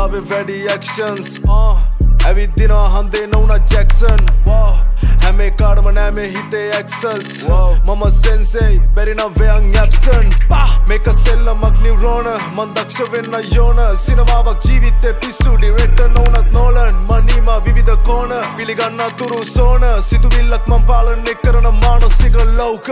කතාවේ වැඩි actions ඇවිද්දිනවා හන්දේ නොවුනා Jackson හැම එකාටම නෑ මේ හිතේ access මම sensei බැරි නම් වෙයන් absent මේක සෙල්ලමක් නිව්රෝන මන් දක්ෂ වෙන්න යෝන සිනමාවක් ජීවිතේ පිස්සු ඩිරෙක්ටර් නොවුනත් නෝලන් මනීම විවිධ කෝණ පිළිගන්න අතුරු සෝන සිතුවිල්ලක් මන් පාලනය කරන මානසික ලෞක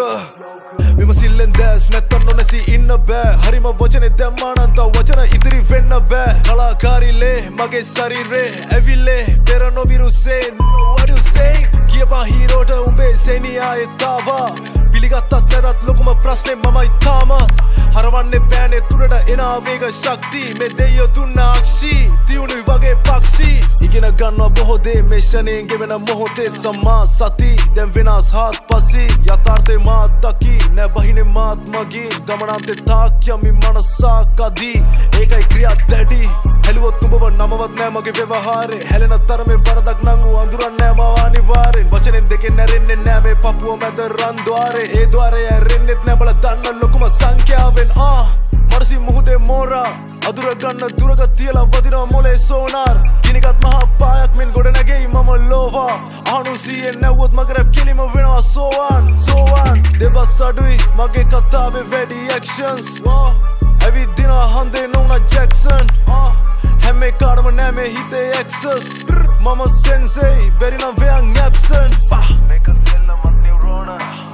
විමසිල්ලෙන් දැස් නැත්තම් නොනැසී ඉන්න බෑ හරිම වචනේ දැම්මානම් තව වචන ඉදිරි වෙන්න බෑ කලාකාරිලේ මගේ ශරීරේ ඇවිල්ලේ පෙර නොවිරුසේ what you say කියපා හීරෝට උඹේ සෙනියායේ තාවා පිළිගත්තත් නැතත් ලොකුම ප්‍රශ්නේ මමයි තාමත් හරවන්නේ බෑනේ තුරට එන ආවේග ශක්තිය මේ දෙයියෝ දුන්න අක්ෂී තියුණුයි වගේ පක්ෂී ඉගෙන ගන්නවා බොහෝ දේ මේ ෂණයෙන් ගෙවෙන මොහොතේ සම්මා සති දැන් වෙනස් හාත්පසී යථාර්ථේ මාත් දකි නෑ බහිනේ මාත් මගින් ගමනාන්තේ තාක් යමි මනසක් අදී ඒකයි ක්‍රියා දැඩි හැලුවොත් උඹව නමවත් නෑ මගේ ව්‍යවහාරේ හැලෙන තරමේ වරදක් නං ඌ අඳුරන්නේ නෑ මව අනිවාර්යෙන් වචනෙන් දෙකෙන් නැරෙන්නේ නෑ මේ පපුව මැද රන් ద్వාරේ ඒ ద్వාරේ ඇරෙන්නෙත් නෑ බල දන්න ලොකුම සංඛ්‍යාවෙන් මරසි මුහුදේ මෝරා අදුර ගන්න දුරක තියලා වදිනවා මොලේ සෝනාර් ගිනිගත් මහා පායක් මෙන් ගොඩ නැගෙයි මම ලෝවා අහනු සීයෙන් නැව්වොත් මගේ රැප් කෙලිම වෙනවා සෝවාන් දෙබස් අඩුයි මගේ කතාවේ වැඩි actions ඇවිද්දිනවා හන්දේ නොවුනා Jackson හැම එකාටම නෑ මේ හිතේ access මම sensei බැරි නම් වෙයන් absent මේක සෙල්ලමක් නිව්රෝන